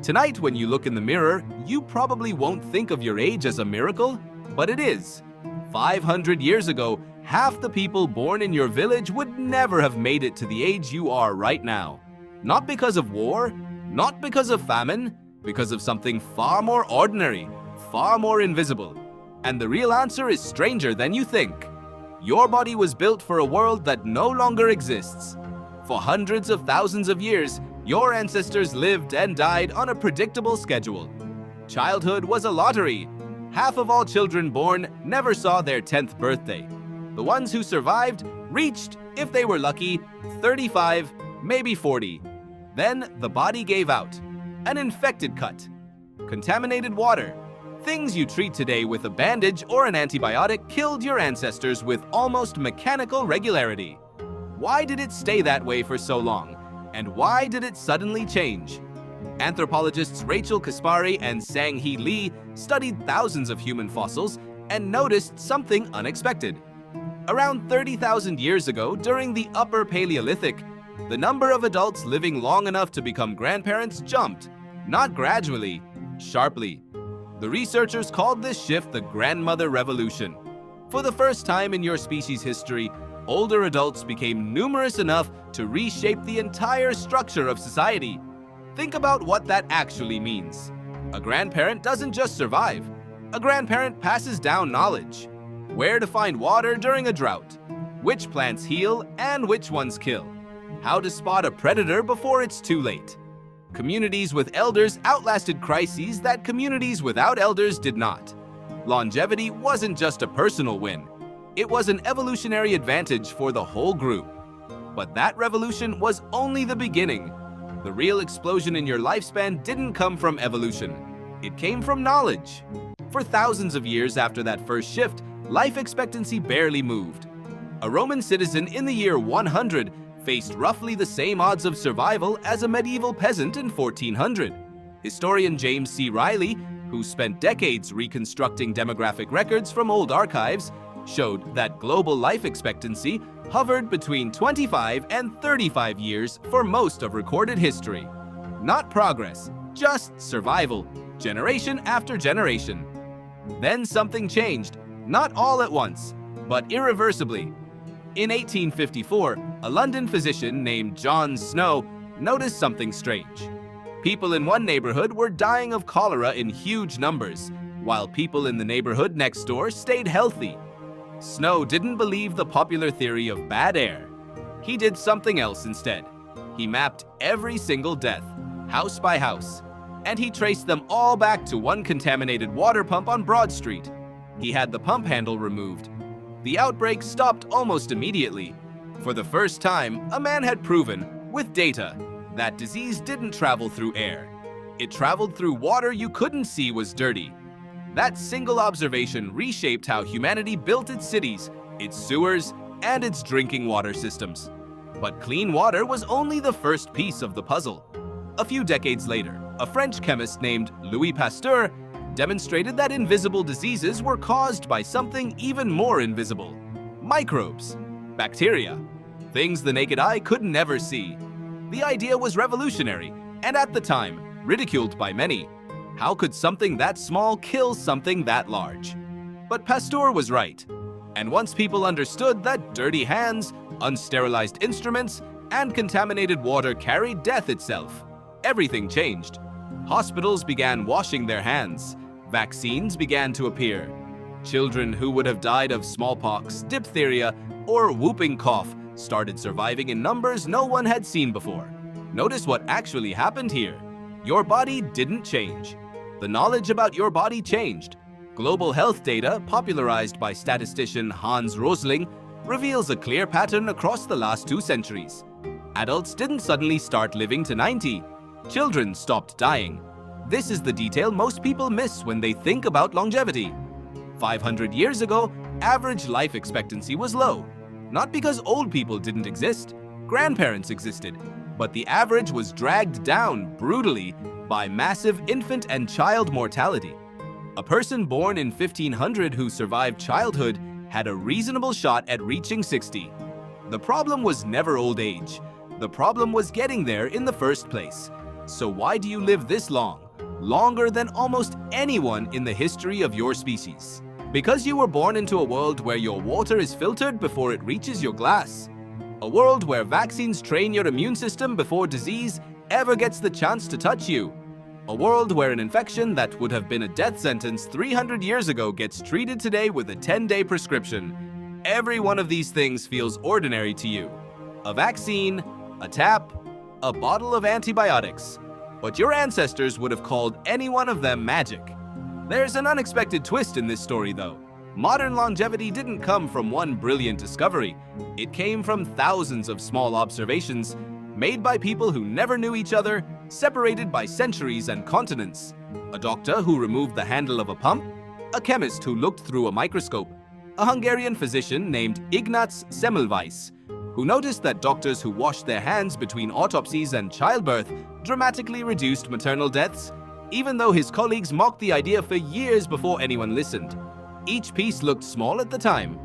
Tonight, when you look in the mirror, you probably won't think of your age as a miracle, but it is. 500 years ago, half the people born in your village would never have made it to the age you are right now. Not because of war, not because of famine, because of something far more ordinary, far more invisible. And the real answer is stranger than you think. Your body was built for a world that no longer exists. For hundreds of thousands of years, your ancestors lived and died on a predictable schedule. Childhood was a lottery. Half of all children born never saw their 10th birthday. The ones who survived reached, if they were lucky, 35, maybe 40. Then the body gave out. An infected cut. Contaminated water. Things you treat today with a bandage or an antibiotic killed your ancestors with almost mechanical regularity. Why did it stay that way for so long? And why did it suddenly change? Anthropologists Rachel Kaspari and Sang-Hee Lee studied thousands of human fossils and noticed something unexpected. Around 30,000 years ago, during the Upper Paleolithic, the number of adults living long enough to become grandparents jumped, not gradually, sharply. The researchers called this shift the grandmother revolution. For the first time in your species' history, older adults became numerous enough to reshape the entire structure of society. Think about what that actually means. A grandparent doesn't just survive. A grandparent passes down knowledge. Where to find water during a drought. Which plants heal and which ones kill. How to spot a predator before it's too late. Communities with elders outlasted crises that communities without elders did not. Longevity wasn't just a personal win. It was an evolutionary advantage for the whole group. But that revolution was only the beginning. The real explosion in your lifespan didn't come from evolution. It came from knowledge. For thousands of years after that first shift, life expectancy barely moved. A Roman citizen in the year 100 faced roughly the same odds of survival as a medieval peasant in 1400. Historian James C. Riley, who spent decades reconstructing demographic records from old archives, showed that global life expectancy hovered between 25 and 35 years for most of recorded history. Not progress, just survival, generation after generation. Then something changed, not all at once, but irreversibly. In 1854, a London physician named John Snow noticed something strange. People in one neighborhood were dying of cholera in huge numbers, while people in the neighborhood next door stayed healthy. Snow didn't believe the popular theory of bad air. He did something else instead. He mapped every single death, house by house, and he traced them all back to one contaminated water pump on Broad Street. He had the pump handle removed. The outbreak stopped almost immediately. For the first time, a man had proven, with data, that disease didn't travel through air. It traveled through water you couldn't see was dirty. That single observation reshaped how humanity built its cities, its sewers, and its drinking water systems. But clean water was only the first piece of the puzzle. A few decades later, a French chemist named Louis Pasteur demonstrated that invisible diseases were caused by something even more invisible. Microbes, bacteria, things the naked eye could never see. The idea was revolutionary, and at the time, ridiculed by many. How could something that small kill something that large? But Pasteur was right. And once people understood that dirty hands, unsterilized instruments, and contaminated water carried death itself, everything changed. Hospitals began washing their hands. Vaccines began to appear. Children who would have died of smallpox, diphtheria, or whooping cough started surviving in numbers no one had seen before. Notice what actually happened here. Your body didn't change. The knowledge about your body changed. Global health data, popularized by statistician Hans Rosling, reveals a clear pattern across the last 2 centuries. Adults didn't suddenly start living to 90. Children stopped dying. This is the detail most people miss when they think about longevity. 500 years ago, average life expectancy was low. Not because old people didn't exist, grandparents existed, but the average was dragged down brutally by massive infant and child mortality. A person born in 1500 who survived childhood had a reasonable shot at reaching 60. The problem was never old age. The problem was getting there in the first place. So why do you live this long? Longer than almost anyone in the history of your species. Because you were born into a world where your water is filtered before it reaches your glass. A world where vaccines train your immune system before disease ever gets the chance to touch you. A world where an infection that would have been a death sentence 300 years ago gets treated today with a 10-day prescription. Every one of these things feels ordinary to you. A vaccine, a tap, a bottle of antibiotics. But your ancestors would have called any one of them magic. There's an unexpected twist in this story, though. Modern longevity didn't come from one brilliant discovery. It came from thousands of small observations made by people who never knew each other, separated by centuries and continents. A doctor who removed the handle of a pump, a chemist who looked through a microscope, a Hungarian physician named Ignaz Semmelweis, who noticed that doctors who washed their hands between autopsies and childbirth dramatically reduced maternal deaths, even though his colleagues mocked the idea for years before anyone listened. Each piece looked small at the time.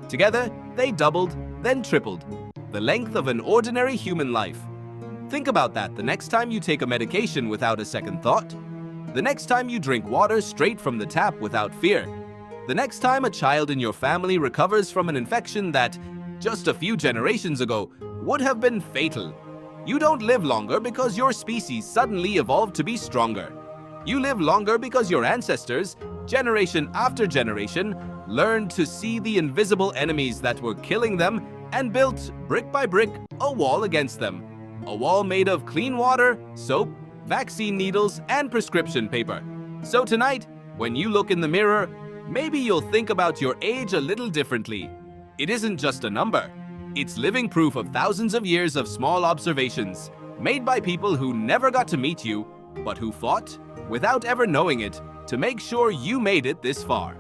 Together, they doubled, then tripled the length of an ordinary human life. Think about that the next time you take a medication without a second thought. The next time you drink water straight from the tap without fear. The next time a child in your family recovers from an infection that, just a few generations ago, would have been fatal. You don't live longer because your species suddenly evolved to be stronger. You live longer because your ancestors, generation after generation, learned to see the invisible enemies that were killing them and built, brick by brick, a wall against them. A wall made of clean water, soap, vaccine needles, and prescription paper. So tonight, when you look in the mirror, maybe you'll think about your age a little differently. It isn't just a number. It's living proof of thousands of years of small observations, made by people who never got to meet you, but who fought, without ever knowing it, to make sure you made it this far.